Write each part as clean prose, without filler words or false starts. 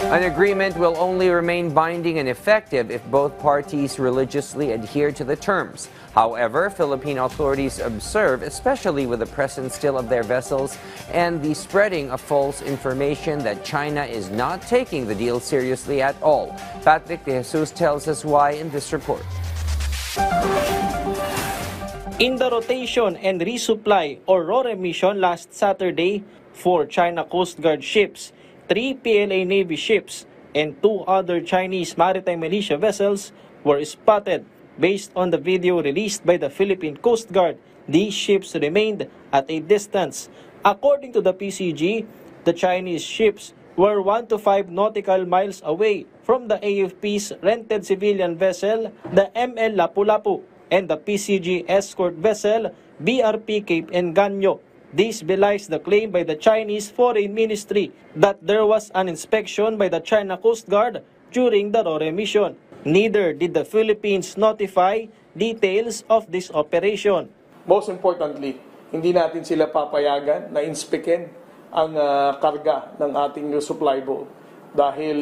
An agreement will only remain binding and effective if both parties religiously adhere to the terms. However, Philippine authorities observe, especially with the presence still of their vessels and the spreading of false information, that China is not taking the deal seriously at all. Patrick De Jesus tells us why in this report. In the rotation and resupply or RORE mission last Saturday, 4 China Coast Guard ships, 3 PLA Navy ships, and 2 other Chinese maritime militia vessels were spotted. Based on the video released by the Philippine Coast Guard, these ships remained at a distance. According to the PCG, the Chinese ships were 1 to 5 nautical miles away from the AFP's rented civilian vessel, the ML Lapu-Lapu, and the PCG escort vessel, BRP Cape Engaño. This belies the claim by the Chinese Foreign Ministry that there was an inspection by the China Coast Guard during the RORE mission. Neither did the Philippines notify details of this operation. Most importantly, hindi natin sila papayagan na inspekin ang karga ng ating supply boat. Dahil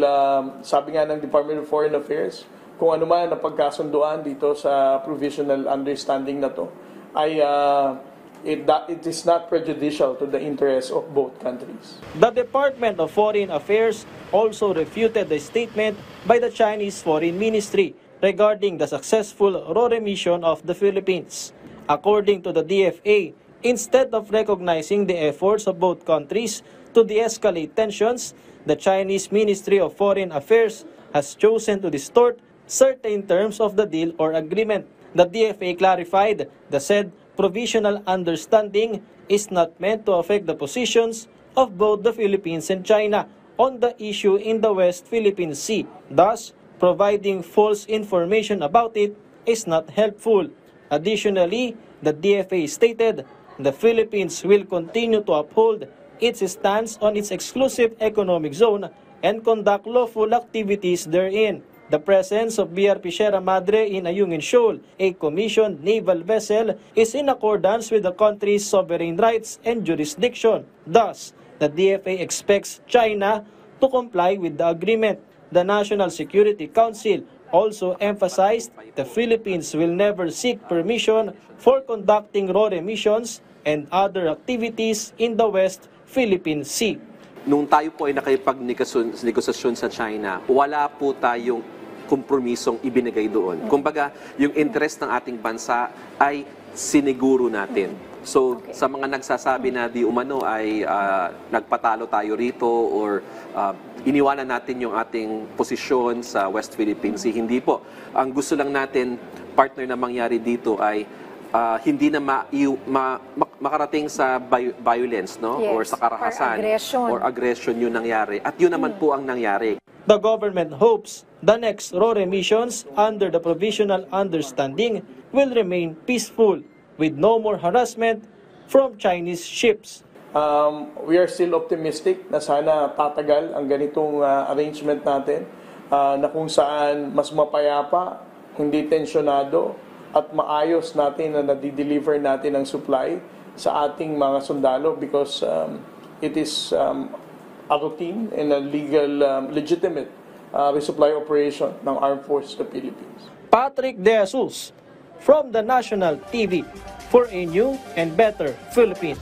sabi nga ng Department of Foreign Affairs, kung ano man ang pagkasunduan dito sa provisional understanding na to, ay it is not prejudicial to the interests of both countries. The Department of Foreign Affairs also refuted the statement by the Chinese Foreign Ministry regarding the successful RORE mission of the Philippines. According to the DFA, instead of recognizing the efforts of both countries to de-escalate tensions, the Chinese Ministry of Foreign Affairs has chosen to distort certain terms of the deal or agreement. The DFA clarified the said provisional understanding is not meant to affect the positions of both the Philippines and China on the issue in the West Philippine Sea. Thus, providing false information about it is not helpful. Additionally, the DFA stated the Philippines will continue to uphold its stance on its exclusive economic zone and conduct lawful activities therein. The presence of BRP Sierra Madre in Ayungin Shoal, a commissioned naval vessel, is in accordance with the country's sovereign rights and jurisdiction. Thus, the DFA expects China to comply with the agreement. The National Security Council also emphasized the Philippines will never seek permission for conducting RORE missions and other activities in the West Philippine Sea. Nung tayo po ay nakipag-negosasyon sa China, wala po tayong kompromisong ibinigay doon. Kumbaga, yung interest ng ating bansa ay siniguro natin. So, sa mga nagsasabi na di umano ay nagpatalo tayo rito or iniwanan natin yung ating posisyon sa West Philippine Sea, hindi po. Ang gusto lang natin, partner, na mangyari dito ay hindi na makarating sa violence, no? Yes, or sa karahasan or aggression yun nangyari. At yun naman po ang nangyari. The government hopes the next RORE missions under the provisional understanding will remain peaceful with no more harassment from Chinese ships. We are still optimistic na sana tatagal ang ganitong arrangement natin na kung saan mas mapayapa, hindi tensyonado at maayos natin na nadi-deliver natin ang supply sa ating mga sundalo because it is a routine and a legal, legitimate resupply operation ng Armed Forces of the Philippines. Patrick De Jesus from the National TV for a new and better Philippines.